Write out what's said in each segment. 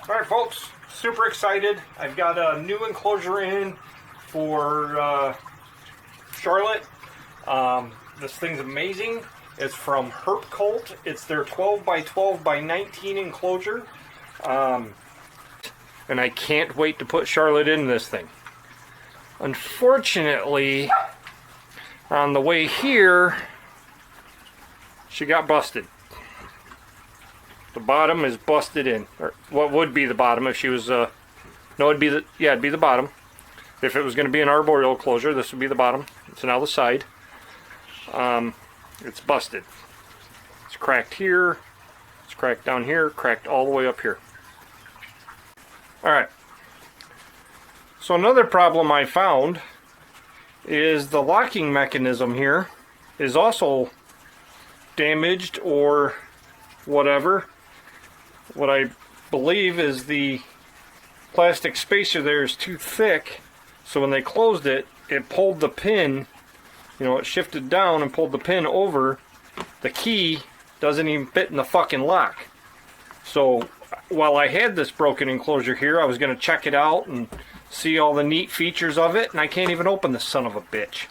Alright folks, super excited. I've got a new enclosure in for Charlotte. This thing's amazing. It's from Herp Cult. It's their 12 by 12 by 19 enclosure. And I can't wait to put Charlotte in this thing. Unfortunately, on the way here, she got busted. The bottom is busted in, or what would be the bottom if she was, no, it'd be the bottom. If it was going to be an arboreal closure, this would be the bottom. It's now the side. It's busted. It's cracked here, it's cracked down here, cracked all the way up here. Alright. So another problem I found is the locking mechanism here is also damaged or whatever. What I believe is the plastic spacer there is too thick, so when they closed it, it pulled the pin, you know, it shifted down and pulled the pin over. The key doesn't even fit in the fucking lock. So while I had this broken enclosure here, I was going to check it out and see all the neat features of it, and I can't even open this son of a bitch.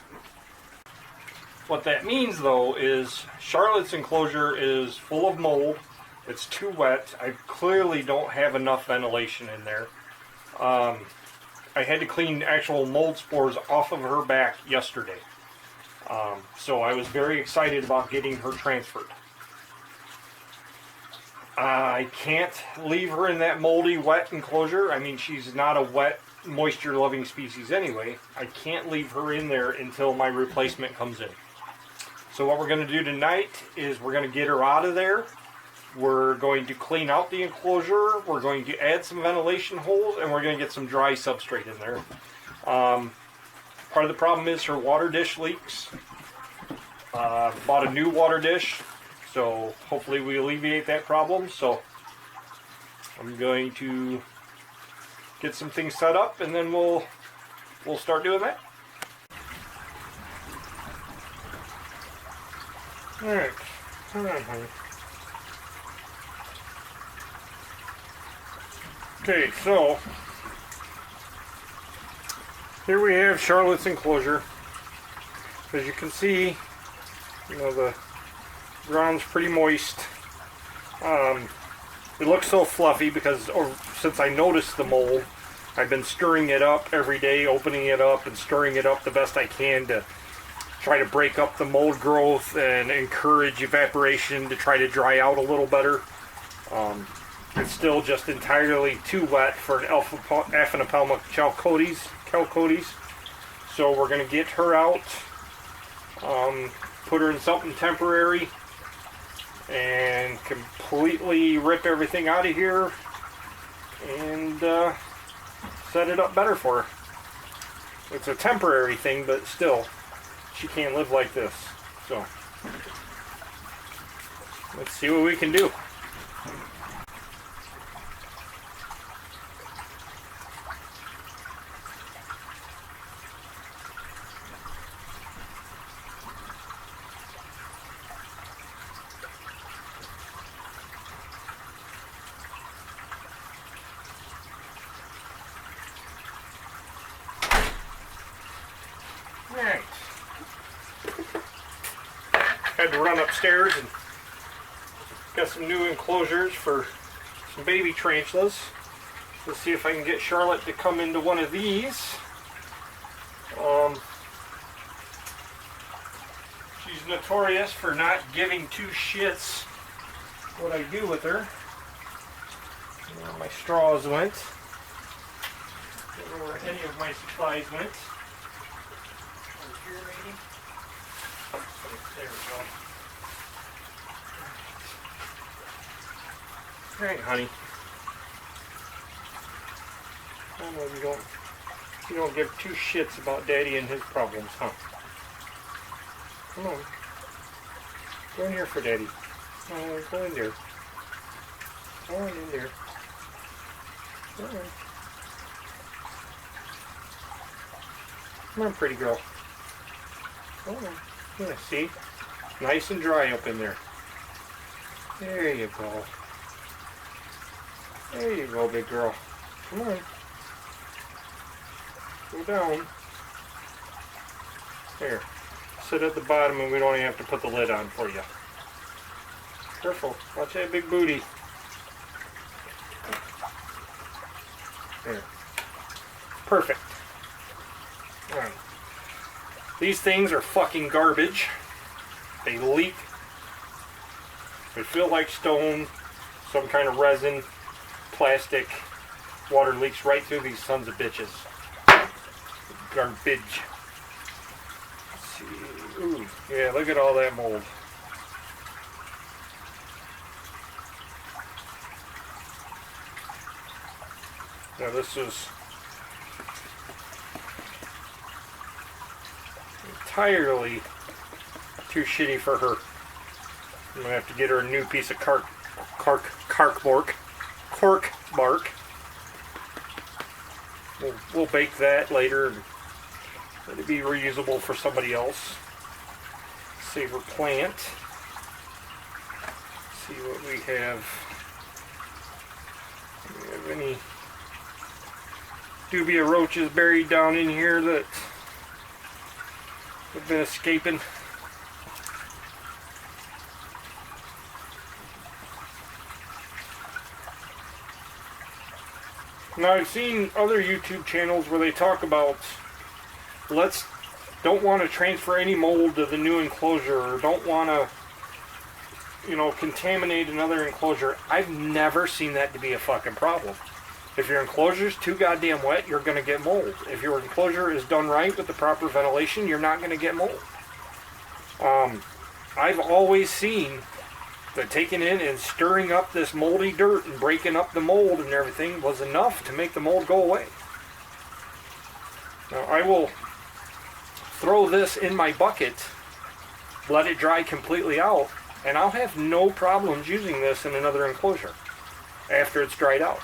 What that means though is Charlotte's enclosure is full of mold. It's too wet. I clearly don't have enough ventilation in there. I had to clean actual mold spores off of her back yesterday. So I was very excited about getting her transferred. I can't leave her in that moldy, wet enclosure. I mean, she's not a wet, moisture-loving species anyway. I can't leave her in there until my replacement comes in. So what we're going to do tonight is we're going to get her out of there. We're going to clean out the enclosure. We're going to add some ventilation holes, and we're going to get some dry substrate in there. Part of the problem is her water dish leaks. Bought a new water dish, so hopefully we alleviate that problem. So I'm going to get some things set up, and then we'll start doing that. All right, come on, honey. Okay, so here we have Charlotte's enclosure. As you can see, you know, the ground's pretty moist. It looks so fluffy because since I noticed the mold, I've been stirring it up every day, opening it up and stirring it up the best I can to try to break up the mold growth and encourage evaporation to try to dry out a little better. It's still just entirely too wet for an Aphanopelma chalcodes. So we're going to get her out, put her in something temporary, and completely rip everything out of here and set it up better for her. It's a temporary thing, but still, she can't live like this. So let's see what we can do. Alright. Had to run upstairs and got some new enclosures for some baby tarantulas. Let's see if I can get Charlotte to come into one of these. She's notorious for not giving two shits what I do with her. Where my straws went. Don't know where any of my supplies went. Here, maybe? There we go. Alright, honey. I know you don't give two shits about Daddy and his problems, huh? Come on. Go in here for Daddy. Oh, go in there. Go on in there. Go on. Come on, pretty girl. Oh, yeah, see? Nice and dry up in there. There you go. There you go, big girl. Come on. Go down. Here. Sit at the bottom and we don't even have to put the lid on for you. Careful. Watch that big booty. There. Perfect. Alright. These things are fucking garbage. They leak. They feel like stone, some kind of resin, plastic. Water leaks right through these sons of bitches. Garbage. Let's see. Ooh, yeah, look at all that mold. Now this is entirely too shitty for her. I'm gonna have to get her a new piece of cork bark. We'll bake that later and let it be reusable for somebody else. Save her plant. See what we have. Do we have any dubia roaches buried down in here that have been escaping? Now I've seen other YouTube channels where they talk about don't want to transfer any mold to the new enclosure, or don't want to, contaminate another enclosure. I've never seen that to be a fucking problem. If your enclosure's too goddamn wet, you're going to get mold. If your enclosure is done right with the proper ventilation, you're not going to get mold. I've always seen that taking in and stirring up this moldy dirt and breaking up the mold and everything was enough to make the mold go away. Now I will throw this in my bucket, let it dry completely out, and I'll have no problems using this in another enclosure after it's dried out.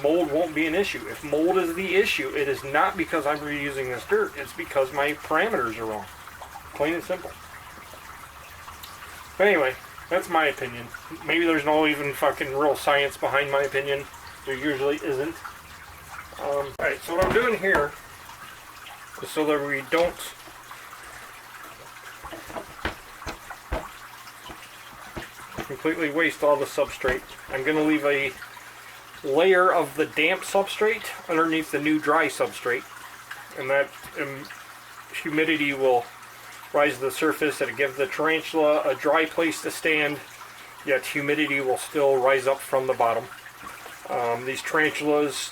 Mold won't be an issue. If mold is the issue, it is not because I'm reusing this dirt, it's because my parameters are wrong. Plain and simple. But anyway, that's my opinion. Maybe there's no even fucking real science behind my opinion. There usually isn't. Alright, so what I'm doing here is so that we don't completely waste all the substrate. I'm going to leave a layer of the damp substrate underneath the new dry substrate. And that humidity will rise to the surface. It'll give the tarantula a dry place to stand, yet humidity will still rise up from the bottom. These tarantulas,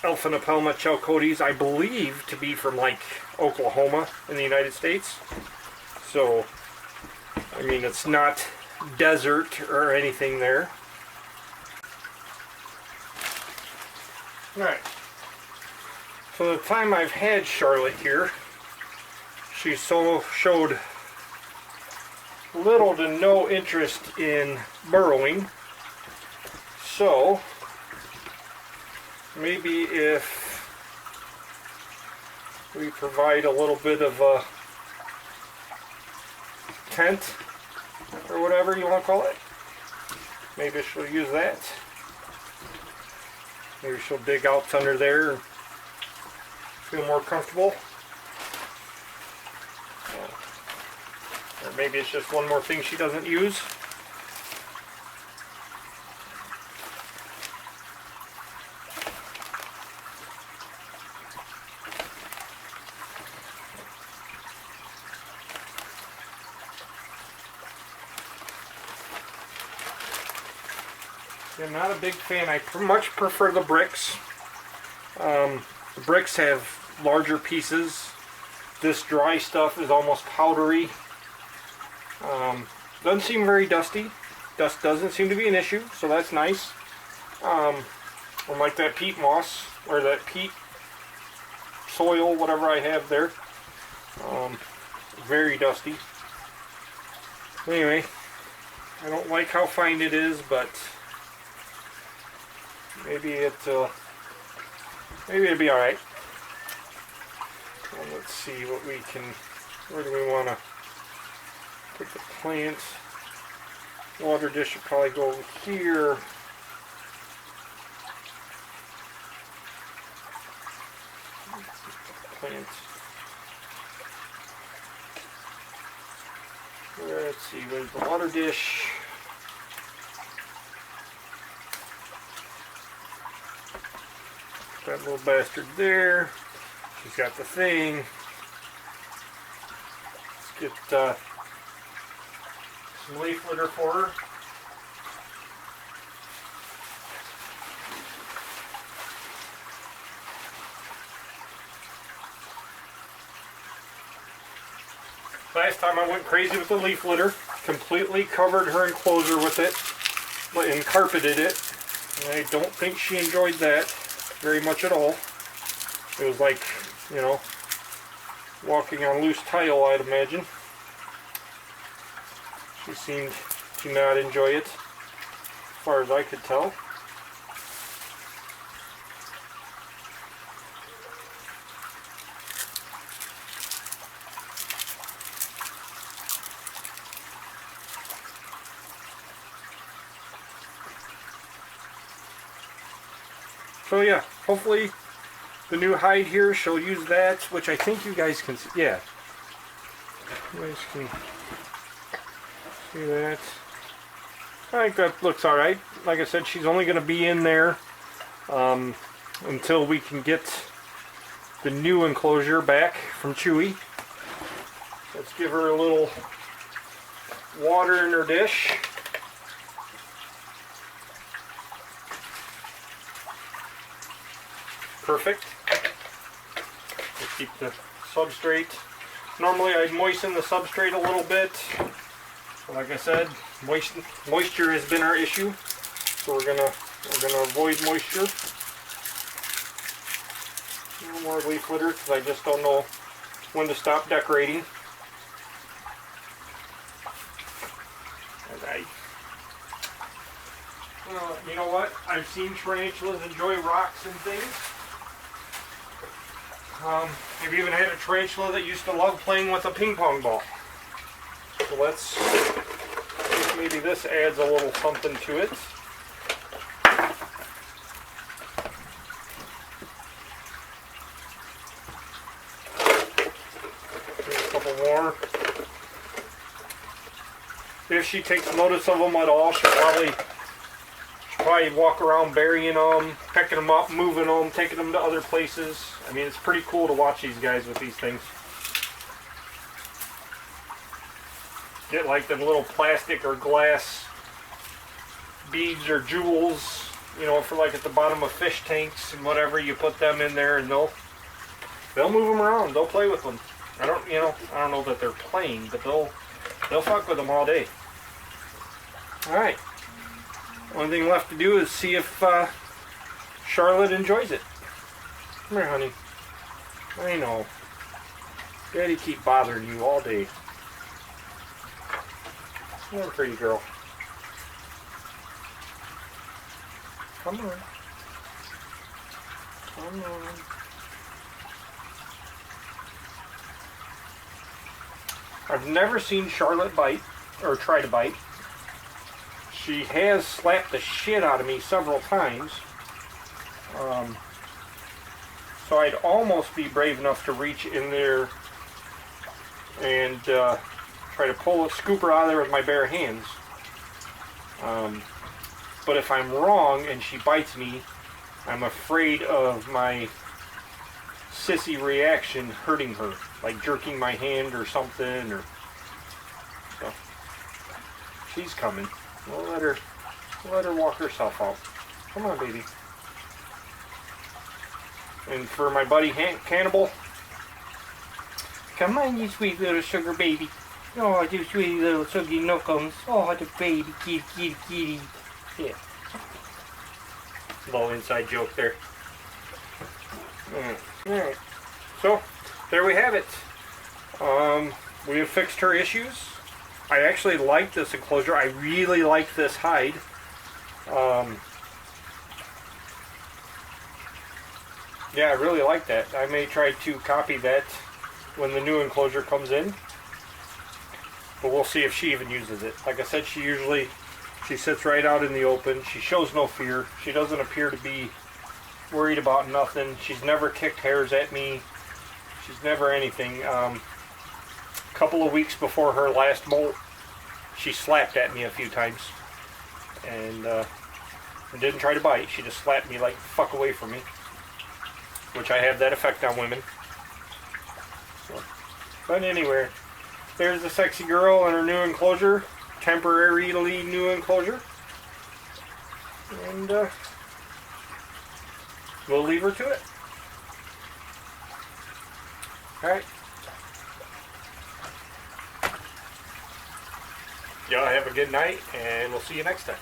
Elphinopelma chalcodes, I believe to be from like Oklahoma in the United States. So, I mean, it's not desert or anything there. Alright. So the time I've had Charlotte here, she showed little to no interest in burrowing. So, maybe if we provide a little bit of a tent, or whatever you want to call it, maybe she'll use that. Maybe she'll dig out under there and feel more comfortable. Or maybe it's just one more thing she doesn't use. I'm not a big fan. I much prefer the bricks. The bricks have larger pieces. This dry stuff is almost powdery. Doesn't seem very dusty. Dust doesn't seem to be an issue, so that's nice. Unlike that peat moss, or that peat soil, whatever I have there. Very dusty. Anyway, I don't like how fine it is, but maybe it'll be alright. Well, let's see what we can, where do we want to put the plant? Water dish should probably go over here. plant. Let's see, where's the water dish? That little bastard there. She's got the thing. Let's get some leaf litter for her. Last time I went crazy with the leaf litter, completely covered her enclosure with it and carpeted it. And I don't think she enjoyed that very much at all. It was like, you know, walking on loose tile, I'd imagine. She seemed to not enjoy it, as far as I could tell. So yeah, hopefully the new hide here, she'll use that, which I think you guys can see. Yeah. You guys can see that. I think that looks alright. Like I said, she's only going to be in there until we can get the new enclosure back from Chewy. Let's give her a little water in her dish. Perfect. Let's keep the substrate. Normally I'd moisten the substrate a little bit. But like I said, moisture has been our issue. So we're gonna avoid moisture. No more leaf litter because I just don't know when to stop decorating. Alright. Well, you know what? I've seen tarantulas enjoy rocks and things. I've even had a tarantula that used to love playing with a ping pong ball. So let's see if maybe this adds a little something to it. Here's a couple more. If she takes notice of them at all, she'll probably walk around burying them, picking them up, moving them, taking them to other places. I mean, it's pretty cool to watch these guys with these things. Get like them little plastic or glass beads or jewels, you know, for like at the bottom of fish tanks and whatever. You put them in there and they'll move them around. They'll play with them. I don't know that they're playing, but they'll fuck with them all day. All right. Only thing left to do is see if Charlotte enjoys it. Come here, honey. I know. Daddy keep bothering you all day. Come on, pretty girl. Come on. Come on. I've never seen Charlotte bite, or try to bite. She has slapped the shit out of me several times. So I'd almost be brave enough to reach in there and try to scoop her out of there with my bare hands. But if I'm wrong and she bites me, I'm afraid of my sissy reaction hurting her, like jerking my hand or something. So she's coming. We'll let her walk herself out. Come on, baby. And for my buddy Cannibal, come on, you sweet little sugar baby. Oh, you sweet little suggy knuckles. Oh, the baby, kitty. Yeah. Little inside joke there. Alright. So, there we have it. We have fixed her issues. I actually like this enclosure. I really like this hide. Yeah, I really like that. I may try to copy that when the new enclosure comes in. But we'll see if she even uses it. Like I said, she sits right out in the open. She shows no fear. She doesn't appear to be worried about nothing. She's never kicked hairs at me. She's never anything. A couple of weeks before her last molt, she slapped at me a few times. And didn't try to bite. She just slapped me like, fuck away from me. Which I have that effect on women. So. But anyway, there's the sexy girl in her new enclosure. Temporarily new enclosure. And we'll leave her to it. Alright. Y'all have a good night, and we'll see you next time.